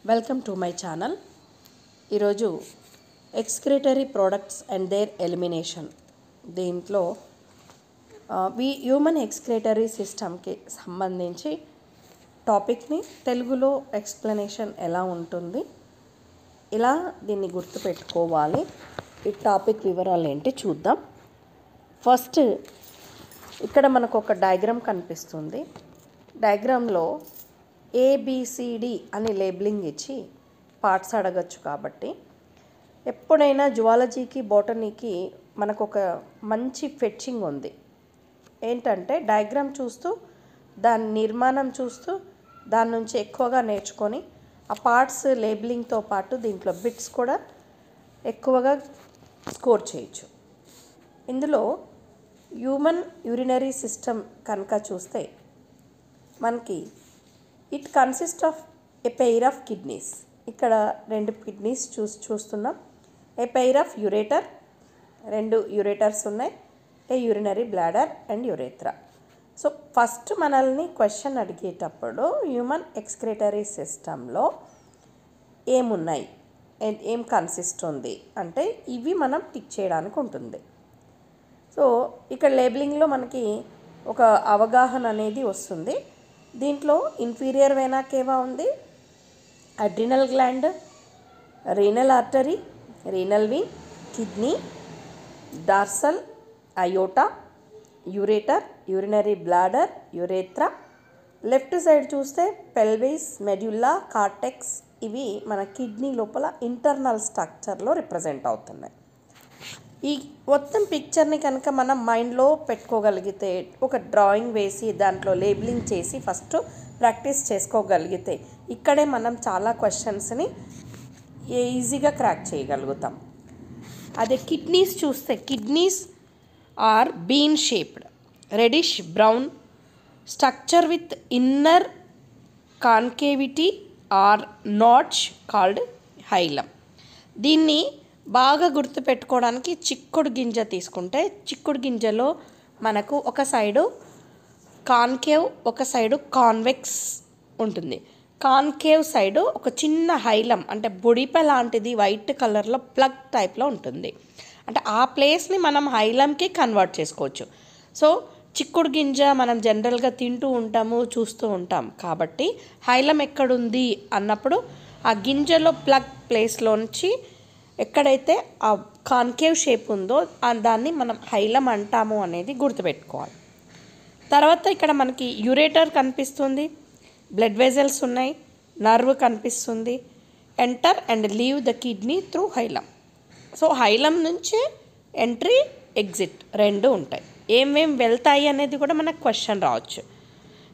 Welcome to my channel. ఈరోజు excretory products and their elimination దీంట్లో human excretory సిస్టమ్కి సంబంధించి టాపిక్ని తెలుగులో ఎక్స్ప్లెనేషన్ ఎలా ఉంటుంది, ఇలా దీన్ని గుర్తుపెట్టుకోవాలి, ఈ టాపిక్ వివరాలు ఏంటి చూద్దాం. ఫస్ట్ ఇక్కడ మనకు ఒక డయాగ్రామ్ కనిపిస్తుంది. డయాగ్రామ్లో ABCD అని లేబులింగ్ ఇచ్చి పార్ట్స్ అడగచ్చు. కాబట్టి ఎప్పుడైనా జువాలజీకి బోటనీకి మనకు ఒక మంచి ఫెచ్చింగ్ ఉంది. ఏంటంటే డయాగ్రామ్ చూస్తూ దాని నిర్మాణం చూస్తూ దాని నుంచి ఎక్కువగా నేర్చుకొని ఆ పార్ట్స్ లేబులింగ్తో పాటు దీంట్లో బిట్స్ కూడా ఎక్కువగా స్కోర్ చేయొచ్చు. ఇందులో హ్యూమన్ యూరినరీ సిస్టమ్ కనుక చూస్తే మనకి it consist of a pair of kidneys. ఇక్కడ రెండు కిడ్నీస్ చూస్తున్నాం. ఏ పెయిర్ ఆఫ్ యురేటర్, రెండు యురేటర్స్ ఉన్నాయి. A urinary bladder and urethra. So first మనల్ని క్వశ్చన్ అడిగేటప్పుడు హ్యూమన్ ఎక్స్క్రిటరీ సిస్టంలో ఏమున్నాయి, ఏం కన్సిస్ట్ ఉంది అంటే ఇవి మనం టిక్ చేయడానికి ఉంటుంది. సో ఇక్కడ లేబులింగ్లో మనకి ఒక అవగాహన అనేది వస్తుంది. దీంట్లో ఇన్ఫీరియర్ వెనా కేవా ఉంది, adrenal gland, renal artery, renal vein, kidney, dorsal, aorta, ureter, urinary bladder, urethra. Left side చూస్తే పెల్విస్, మెడ్యుల్లా, కార్టెక్స్. ఇవి మన కిడ్నీ లోపల ఇంటర్నల్ స్ట్రక్చర్లో రిప్రజెంట్ అవుతున్నాయి. ఈ మొత్తం పిక్చర్ని కనుక మనం మైండ్లో పెట్టుకోగలిగితే, ఒక డ్రాయింగ్ వేసి దాంట్లో లేబులింగ్ చేసి ఫస్ట్ ప్రాక్టీస్ చేసుకోగలిగితే ఇక్కడే మనం చాలా క్వశ్చన్స్ని ఈజీగా క్రాక్ చేయగలుగుతాం. అదే కిడ్నీస్ చూస్తే kidneys are bean shaped, reddish brown structure with inner concavity or notch called hilum. దీన్ని బాగా గుర్తుపెట్టుకోవడానికి చిక్కుడు గింజ తీసుకుంటే, చిక్కుడు గింజలో మనకు ఒక సైడు కాన్కేవ్, ఒక సైడు కాన్వెక్స్ ఉంటుంది. కాన్కేవ్ సైడు ఒక చిన్న హైలం అంటే బొడిప లాంటిది వైట్ కలర్లో ప్లగ్ టైప్లో ఉంటుంది. అంటే ఆ ప్లేస్ని మనం హైలంకి కన్వర్ట్ చేసుకోవచ్చు. సో చిక్కుడు గింజ మనం జనరల్గా తింటూ ఉంటాము, చూస్తూ ఉంటాం. కాబట్టి హైలం ఎక్కడుంది అన్నప్పుడు ఆ గింజలో ప్లగ్ ప్లేస్లోంచి ఎక్కడైతే ఆ కాన్కేవ్ షేప్ ఉందో దాన్ని మనం హైలం అంటాము అనేది గుర్తుపెట్టుకోవాలి. తర్వాత ఇక్కడ మనకి యురేటర్ కనిపిస్తుంది, బ్లడ్ వెజల్స్ ఉన్నాయి, నర్వ్ కనిపిస్తుంది. Enter and leave the kidney through హైలం. So హైలం నుంచి ఎంట్రీ, ఎగ్జిట్ రెండు ఉంటాయి. ఏమేం వెళ్తాయి అనేది కూడా మనకు క్వశ్చన్ రావచ్చు.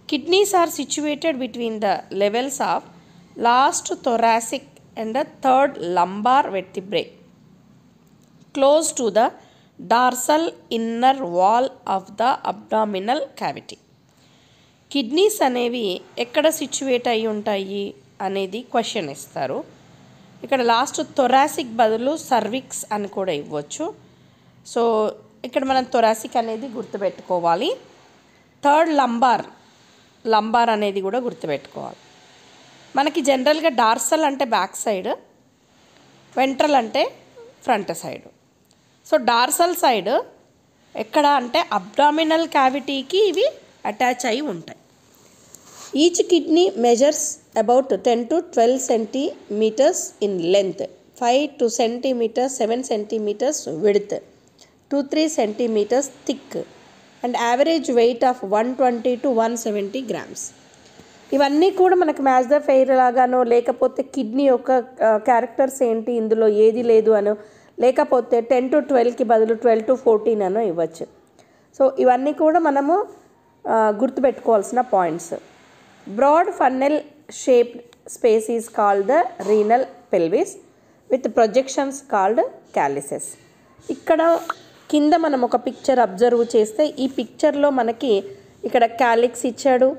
Kidneys are situated between the levels of last thoracic and the third lumbar vertebrae, close to the dorsal inner wall of the abdominal cavity. Kidneys అనేవి ఎక్కడ సిచ్యువేట్ అయి ఉంటాయి అనేది క్వశ్చన్ ఇస్తారు. ఇక్కడ లాస్ట్ థొరాసిక్ బదులు సర్విక్స్ అని కూడా ఇవ్వచ్చు. సో ఇక్కడ మనం థొరాసిక్ అనేది గుర్తుపెట్టుకోవాలి. థర్డ్ లంబార్ అనేది కూడా గుర్తుపెట్టుకోవాలి. మనకి జనరల్గా డార్సల్ అంటే బ్యాక్ సైడ్, వెంట్రల్ అంటే front side. So dorsal side ఎక్కడ అంటే అబ్డామినల్ క్యావిటీకి ఇవి అటాచ్ అయి ఉంటాయి. Each kidney measures about 10 to 12 centimeters in length, 5 to 7 centimeters width, 2-3 centimeters thick, and average weight of 120 to 170 grams. ఇవన్నీ కూడా మనకు మ్యాచ్ ద ఫెయిర్ లాగానో, లేకపోతే కిడ్నీ యొక్క క్యారెక్టర్స్ ఏంటి ఇందులో ఏది లేదు అనో, లేకపోతే 10 to 12కి బదులు 12 to 14 అనో ఇవ్వచ్చు. సో ఇవన్నీ కూడా మనము గుర్తుపెట్టుకోవాల్సిన points. Broad funnel shaped space is called the renal pelvis with projections called calyces. ఇక్కడ కింద మనం ఒక పిక్చర్ అబ్జర్వ్ చేస్తే ఈ పిక్చర్లో మనకి ఇక్కడ క్యాలిక్స్ ఇచ్చాడు,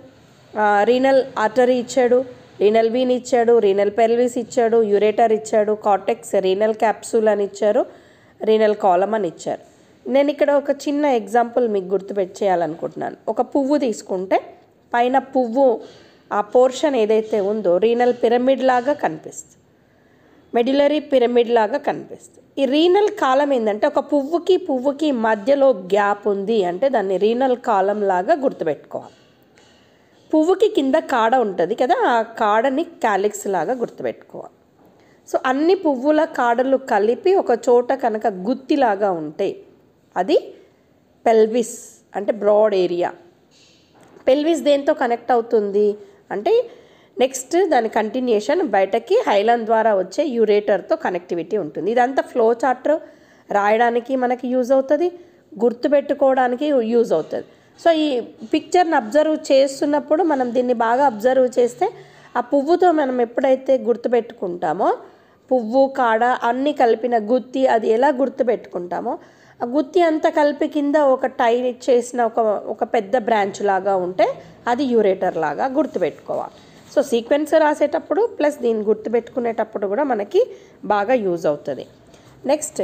రీనల్ ఆర్టరీ ఇచ్చాడు, రీనల్ వీన్ ఇచ్చాడు, రీనల్ పెల్విస్ ఇచ్చాడు, యురేటర్ ఇచ్చాడు, కార్టెక్స్, రీనల్ క్యాప్సూల్ అని ఇచ్చారు, రీనల్ కాలమ్ అని ఇచ్చారు. నేను ఇక్కడ ఒక చిన్న ఎగ్జాంపుల్ మీకు గుర్తుపెట్టేయాలనుకుంటున్నాను. ఒక పువ్వు తీసుకుంటే పైన పువ్వు ఆ పోర్షన్ ఏదైతే ఉందో రీనల్ పిరమిడ్ లాగా కనిపిస్తుంది, మెడ్యులరీ పిరమిడ్ లాగా కనిపిస్తుంది. ఈ రీనల్ కాలం ఏంటంటే ఒక పువ్వుకి మధ్యలో గ్యాప్ ఉంది అంటే దాన్ని రీనల్ కాలం లాగా గుర్తుపెట్టుకోవాలి. పువ్వుకి కింద కాడ ఉంటుంది కదా, ఆ కాడని క్యాలిక్స్ లాగా గుర్తుపెట్టుకోవాలి. సో అన్ని పువ్వుల కాడలు కలిపి ఒక చోట కనుక గుత్తిలాగా ఉంటే అది పెల్విస్ అంటే బ్రాడ్ ఏరియా. పెల్విస్ దేంతో కనెక్ట్ అవుతుంది అంటే నెక్స్ట్ దాని కంటిన్యూషన్ బయటకి హైలన్ ద్వారా వచ్చే యూరేటర్తో కనెక్టివిటీ ఉంటుంది. ఇదంతా ఫ్లో చార్ట్ రాయడానికి మనకి యూజ్ అవుతుంది, గుర్తుపెట్టుకోవడానికి యూజ్ అవుతుంది. సో ఈ పిక్చర్ని అబ్జర్వ్ చేస్తున్నప్పుడు మనం దీన్ని బాగా అబ్జర్వ్ చేస్తే ఆ పువ్వుతో మనం ఎప్పుడైతే గుర్తుపెట్టుకుంటామో పువ్వు కాడ అన్నీ కలిపిన గుత్తి అది ఎలా గుర్తుపెట్టుకుంటామో ఆ గుత్తి అంతా కలిపి కింద ఒక టై చేసిన ఒక పెద్ద బ్రాంచ్ లాగా ఉంటే అది యూరేటర్ లాగా గుర్తుపెట్టుకోవాలి. సో సీక్వెన్స్ రాసేటప్పుడు ప్లస్ దీన్ని గుర్తుపెట్టుకునేటప్పుడు కూడా మనకి బాగా యూజ్ అవుతుంది. నెక్స్ట్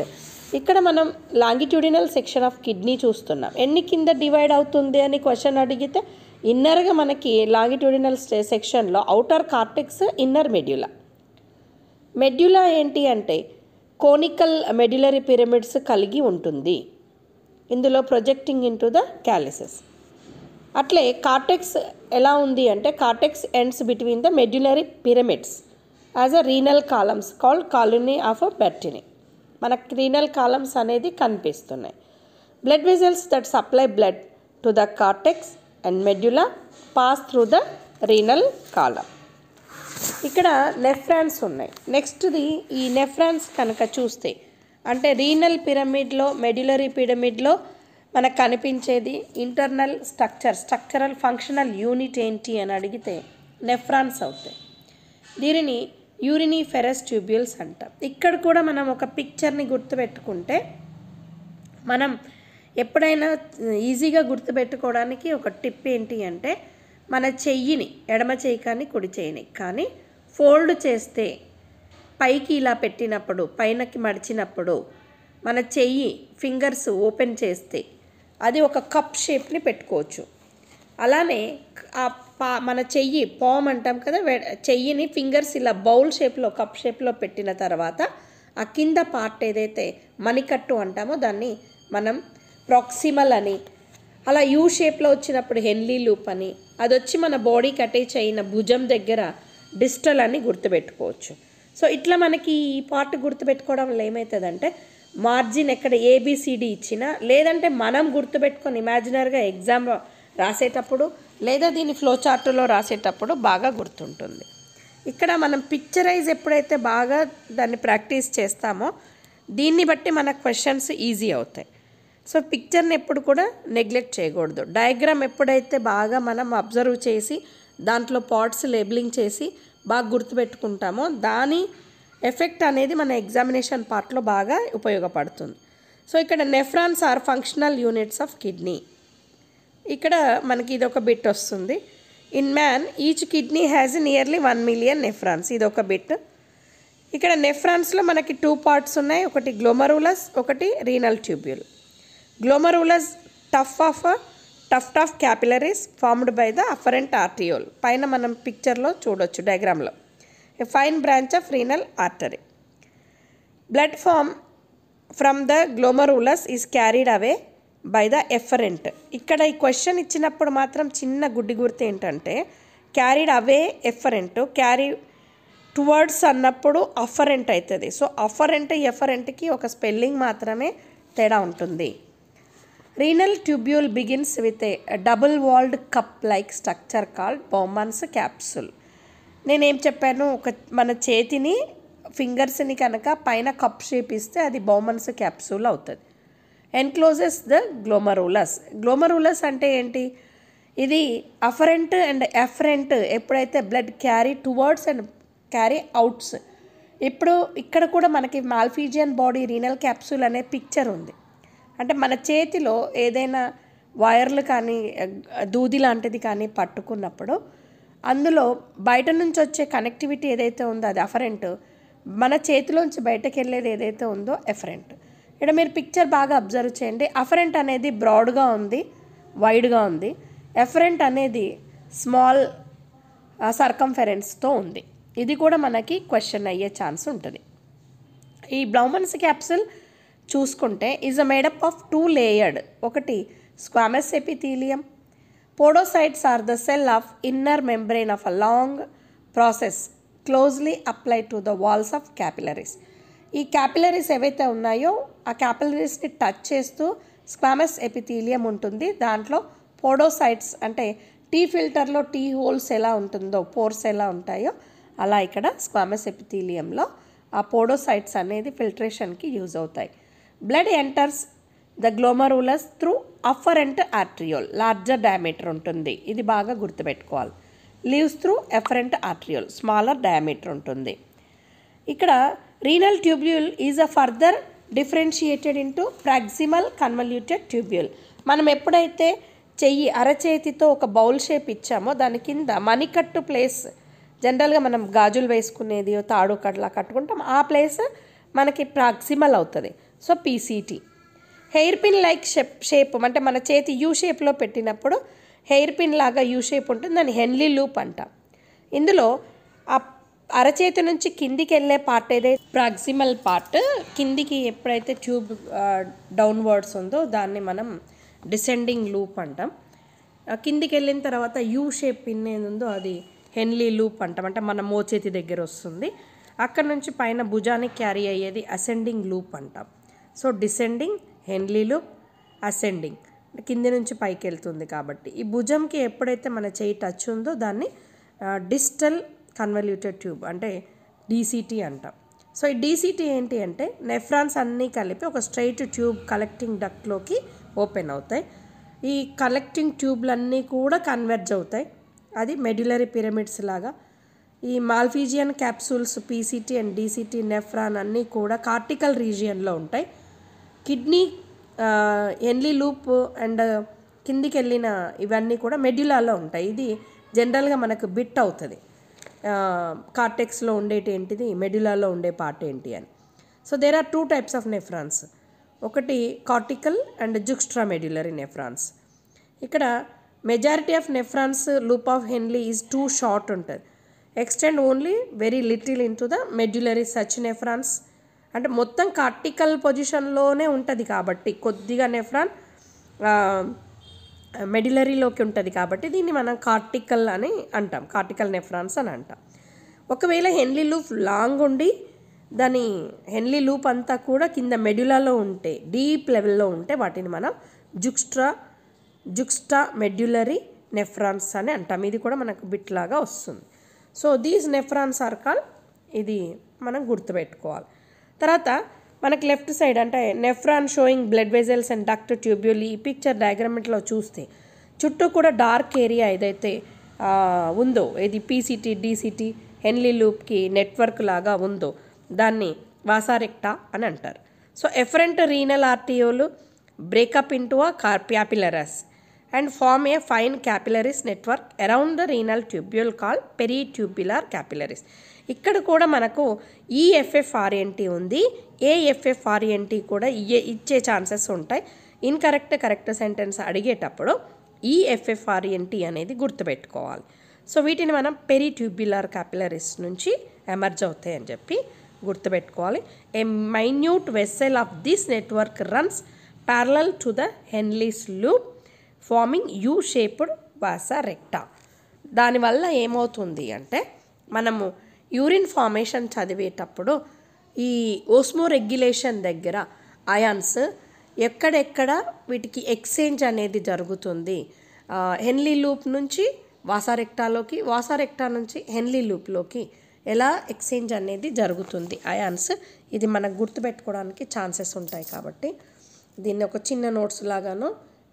ఇక్కడ మనం లాంగిట్యూడినల్ సెక్షన్ ఆఫ్ కిడ్నీ చూస్తున్నాం. ఎన్ని కింద డివైడ్ అవుతుంది అని క్వశ్చన్ అడిగితే ఇన్నర్గా మనకి లాంగిట్యూడినల్ సెక్షన్లో outer cortex, inner medulla. Medulla ఏంటి అంటే కోనికల్ మెడ్యులరీ పిరమిడ్స్ కలిగి ఉంటుంది, ఇందులో projecting into the calyces. అట్లే కార్టెక్స్ ఎలా ఉంది అంటే cortex ends between the medullary pyramids as a renal columns called columns of a Bertini. మనకు రీనల్ కాలమ్స్ అనేది కనిపిస్తున్నాయి. Blood vessels that supply blood to the cortex and medulla pass through the renal column. ఇక్కడ nephrons ఉన్నాయి. నెక్స్ట్ది ఈ nephrons కనుక చూస్తే అంటే రీనల్ పిరమిడ్లో మెడ్యులరీ పిరమిడ్లో మనకు కనిపించేది ఇంటర్నల్ స్ట్రక్చరల్ ఫంక్షనల్ యూనిట్ ఏంటి అని అడిగితే నెఫ్రాన్స్ అవుతాయి. దీనిని యూరినిఫెరస్ ట్యూబ్యూల్స్ అంటాం. ఇక్కడ కూడా మనం ఒక పిక్చర్ని గుర్తుపెట్టుకుంటే మనం ఎప్పుడైనా ఈజీగా గుర్తుపెట్టుకోవడానికి ఒక టిప్ ఏంటి అంటే మన చెయ్యిని ఎడమ చెయ్యి కానీ కుడి చెయ్యిని కానీ ఫోల్డ్ చేస్తే పైకి ఇలా పెట్టినప్పుడు పైనకి మడిచినప్పుడు మన చెయ్యి ఫింగర్స్ ఓపెన్ చేస్తే అది ఒక కప్ షేప్ని పెట్టుకోవచ్చు. అలానే మన చెయ్యి పామ్ అంటాం కదా, చెయ్యిని ఫింగర్స్ ఇలా బౌల్ షేప్లో కప్ షేప్లో పెట్టిన తర్వాత ఆ కింద పార్ట్ ఏదైతే మణికట్టు అంటామో దాన్ని మనం ప్రాక్సిమల్ అని, అలా యూ షేప్లో వచ్చినప్పుడు హెన్లీ లూప్ అని, అది వచ్చి మన బాడీకి అటాచ్ అయిన భుజం దగ్గర డిస్టల్ అని గుర్తుపెట్టుకోవచ్చు. సో ఇట్లా మనకి ఈ పార్ట్ గుర్తుపెట్టుకోవడం వల్ల ఏమవుతుందంటే మార్జిన్ ఎక్కడ ఏబిసిడి ఇచ్చినా లేదంటే మనం గుర్తుపెట్టుకొని ఇమాజినరీగా ఎగ్జామ్ రాసేటప్పుడు లేదా దీని ఫ్లో చార్టులో రాసేటప్పుడు బాగా గుర్తుంటుంది. ఇక్కడ మనం పిక్చరైజ్ ఎప్పుడైతే బాగా దాన్ని ప్రాక్టీస్ చేస్తామో దీన్ని బట్టి మన క్వశ్చన్స్ ఈజీ అవుతాయి. సో పిక్చర్ని ఎప్పుడు కూడా నెగ్లెక్ట్ చేయకూడదు. డయాగ్రామ్ ఎప్పుడైతే బాగా మనం అబ్జర్వ్ చేసి దాంట్లో పార్ట్స్ లేబులింగ్ చేసి బాగా గుర్తుపెట్టుకుంటామో దాని ఎఫెక్ట్ అనేది మన ఎగ్జామినేషన్ పార్ట్లో బాగా ఉపయోగపడుతుంది. సో ఇక్కడ nephrons are functional units of kidney. ఇక్కడ మనకి ఇది ఒక బిట్ వస్తుంది. In man each kidney has nearly 1 million nephrons. ఇది ఒక బిట్. ఇక్కడ నెఫ్రాన్స్లో మనకి 2 పార్ట్స్ ఉన్నాయి, ఒకటి గ్లోమరులస్, ఒకటి renal tubule. Glomerulus tuft of capillaries formed by the afferent arteriole. పైన మనం పిక్చర్లో చూడొచ్చు డయాగ్రామ్లో. A fine branch of renal artery. Blood from the glomerulus is carried away by the efferent. ఇక్కడ ఈ క్వశ్చన్ ఇచ్చినప్పుడు మాత్రం చిన్న గుడ్డి గుర్తు ఏంటంటే carried away efferent, carry towards అన్నప్పుడు అఫరెంట్ అవుతుంది. సో అఫరెంట్ ఎఫరెంట్కి ఒక స్పెల్లింగ్ మాత్రమే తేడా ఉంటుంది. Renal tubule begins with a double walled cup like structure called Bowman's capsule. నేనేం చెప్పాను, మన చేతిని ఫింగర్స్ని కనుక పైన కప్ షేప్ ఇస్తే అది బౌమన్స్ క్యాప్సూల్ అవుతుంది. Encloses the glomerulus. గ్లోమరులస్ అంటే ఏంటి, ఇది అఫరెంట్ అండ్ ఎఫరెంట్ ఎప్పుడైతే blood carry towards and carry outs. ఇప్పుడు ఇక్కడ కూడా మనకి మాల్ఫీజియన్ బాడీ రీనల్ క్యాప్సూల్ అనే పిక్చర్ ఉంది. అంటే మన చేతిలో ఏదైనా వైర్లు కానీ దూది లాంటిది కానీ పట్టుకున్నప్పుడు అందులో బయట నుంచి వచ్చే కనెక్టివిటీ ఏదైతే ఉందో అది అఫరెంట్, మన చేతిలోంచి బయటకు వెళ్ళేది ఏదైతే ఉందో ఎఫరెంట్. ఇక్కడ మీరు పిక్చర్ బాగా అబ్జర్వ్ చేయండి. అఫరెంట్ అనేది బ్రాడ్గా ఉంది, వైడ్గా ఉంది. ఎఫరెంట్ అనేది స్మాల్ సర్కంఫరెన్స్తో ఉంది. ఇది కూడా మనకి క్వశ్చన్ అయ్యే ఛాన్స్ ఉంటుంది. ఈ బ్లౌమన్స్ క్యాప్సిల్ చూసుకుంటే ఈజ్ మేడప్ ఆఫ్ 2 లేయర్డ్. ఒకటి squamous epithelium. Podocytes are the cell of inner membrane of a long process closely apply to the walls of capillaries. ఈ క్యాపిలరీస్ ఏవైతే ఉన్నాయో ఆ క్యాపిలరీస్ని టచ్ చేస్తూ స్క్వామస్ ఎపిథీలియం ఉంటుంది. దాంట్లో పోడోసైట్స్ అంటే టీ ఫిల్టర్లో టీ హోల్స్ ఎలా ఉంటుందో, పోర్స్ ఎలా ఉంటాయో అలా ఇక్కడ స్క్వామస్ ఎపిథీలియంలో ఆ పోడోసైట్స్ అనేది ఫిల్ట్రేషన్కి యూజ్ అవుతాయి. Blood enters the glomerulus through afferent arteriole. Larger diameter ఉంటుంది, ఇది బాగా గుర్తుపెట్టుకోవాలి. Leaves through efferent arteriole, smaller diameter ఉంటుంది. ఇక్కడ renal tubule is a further differentiated into proximal convoluted tubule. మనం ఎప్పుడైతే అరచేతితో ఒక బౌల్ షేప్ ఇచ్చామో దాని కింద మణికట్టు ప్లేస్, జనరల్గా మనం గాజులు వేసుకునేది తాడు కట్లా కట్టుకుంటాం, ఆ ప్లేస్ మనకి ప్రాక్సిమల్ అవుతుంది. So PCT. Hair pin like shape అంటే మన చేతి యూ షేప్లో పెట్టినప్పుడు హెయిర్ పిన్ లాగా యూ షేప్ ఉంటుంది, దాన్ని హెన్లీ లూప్ అంటాం. ఇందులో ఆ అరచేతి నుంచి కిందికి వెళ్ళే పార్ట్ ఏదైతే ప్రాక్సిమల్ పార్ట్, కిందికి ఎప్పుడైతే ట్యూబ్ డౌన్వర్డ్స్ ఉందో దాన్ని మనం డిసెండింగ్ లూప్ అంటాం. కిందికి వెళ్ళిన తర్వాత యూ షేప్ పిన్ ఏది ఉందో అది హెన్లీ లూప్ అంటాం, అంటే మన మోచేతి దగ్గర వస్తుంది. అక్కడ నుంచి పైన భుజానికి క్యారీ అయ్యేది అసెండింగ్ లూప్ అంటాం. సో డిసెండింగ్, హెన్లీ లూప్, అసెండింగ్, కింది నుంచి పైకి వెళ్తుంది. కాబట్టి ఈ భుజంకి ఎప్పుడైతే మన చేయి టచ్ ఉందో దాన్ని డిస్టల్ కన్వల్యూటెడ్ ట్యూబ్ అంటే డీసీటీ అంటాం. సో ఈ డీసీటీ ఏంటి అంటే నెఫ్రాన్స్ అన్నీ కలిపి ఒక స్ట్రైట్ ట్యూబ్ కలెక్టింగ్ డక్ట్లోకి ఓపెన్ అవుతాయి. ఈ కలెక్టింగ్ ట్యూబ్లన్నీ కూడా కన్వర్జ్ అవుతాయి, అది మెడ్యులరీ పిరమిడ్స్ లాగా. ఈ Malpighian capsules PCT and DCT nephron అన్నీ కూడా కార్టికల్ రీజియన్లో ఉంటాయి. కిడ్నీ, హెన్లీ లూప్ అండ్ కిందికి వెళ్ళిన ఇవన్నీ కూడా మెడ్యులాలో ఉంటాయి. ఇది జనరల్గా మనకు బిట్ అవుతుంది, కార్టెక్స్లో ఉండేటి ఏంటిది, మెడ్యులాలో ఉండే పార్ట్ ఏంటి అని. So there are 2 types of nephrons. ఒకటి cortical and juxtamedullary nephrons. ఇక్కడ majority of nephrons loop of Henle is too short ఉంటుంది. Extend only very little into the medullary such nephrons. అంటే మొత్తం cortical పొజిషన్లోనే ఉంటుంది కాబట్టి కొద్దిగా nephron మెడ్యులరీలోకి ఉంటుంది కాబట్టి దీన్ని మనం కార్టికల్ అని అంటాం, కార్టికల్ నెఫ్రాన్స్ అని అంటాం. ఒకవేళ హెన్లీ లూప్ లాంగ్ ఉండి దాని హెన్లీ లూప్ అంతా కూడా కింద మెడ్యులాలో ఉంటే, డీప్ లెవెల్లో ఉంటే వాటిని మనం జుక్స్టా మెడ్యులరీ నెఫ్రాన్స్ అని అంటాం. ఇది కూడా మనకు బిట్ లాగా వస్తుంది. So these nephrons are called, ఇది మనం గుర్తుపెట్టుకోవాలి. తర్వాత మనకి లెఫ్ట్ సైడ్ అంటే nephron showing blood vessels and duct tubule. ఈ పిక్చర్ డయాగ్రామ్లో చూస్తే చుట్టూ కూడా డార్క్ ఏరియా ఏదైతే ఉందో, ఇది పీసీటీ డీసీటీ హెన్లీ లూప్కి నెట్వర్క్ లాగా ఉందో దాన్ని వాసారెక్టా అని అంటారు. So efferent renal arteriole break up into a capillaries and form a fine capillaries network around the renal tubule called peritubular capillaries. ఇక్కడ కూడా మనకు ఈఎఫ్ఎఫ్ఆర్ఎన్టీ ఉంది, ఏఎఫ్ఎఫ్ఆర్ఎన్టీ కూడా ఇచ్చే ఛాన్సెస్ ఉంటాయి. కరెక్ట్ సెంటెన్స్ అడిగేటప్పుడు ఈఎఫ్ఎఫ్ఆర్ఎన్టీ అనేది గుర్తుపెట్టుకోవాలి. సో వీటిని మనం పెరిట్యూబ్యులర్ క్యాపిలరీస్ నుంచి ఎమర్జ్ అవుతాయి అని చెప్పి గుర్తుపెట్టుకోవాలి. A minute vessel of this network runs parallel to the Henle's loop forming U shaped vasa recta. దానివల్ల ఏమవుతుంది అంటే మనము యూరిన్ ఫార్మేషన్ చదివేటప్పుడు ఈ ఓస్మో రెగ్యులేషన్ దగ్గర అయాన్స్ ఎక్కడెక్కడ వీటికి ఎక్స్చేంజ్ అనేది జరుగుతుంది, హెన్లీ లూప్ నుంచి వాసారెక్టాలోకి, వాసారెక్టా నుంచి హెన్లీ లూప్లోకి ఎలా ఎక్స్చేంజ్ అనేది జరుగుతుంది అయాన్స్, ఇది మనకు గుర్తుపెట్టుకోవడానికి ఛాన్సెస్ ఉంటాయి. కాబట్టి దీన్ని ఒక చిన్న నోట్స్ లాగానో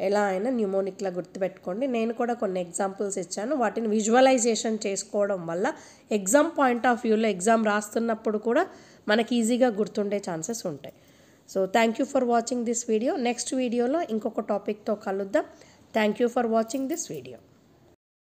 ఎలా అయినా న్యూమోనిక్లా గుర్తుపెట్టుకోండి. నేను కూడా కొన్ని ఎగ్జాంపుల్స్ ఇచ్చాను, వాటిని విజువలైజేషన్ చేసుకోవడం వల్ల ఎగ్జామ్ పాయింట్ ఆఫ్ వ్యూలో ఎగ్జామ్ రాస్తున్నప్పుడు కూడా మనకి ఈజీగా గుర్తుండే ఛాన్సెస్ ఉంటాయి. So thank you for watching this video. Next వీడియోలో ఇంకొక టాపిక్తో కలుద్దాం. Thank you for watching this video.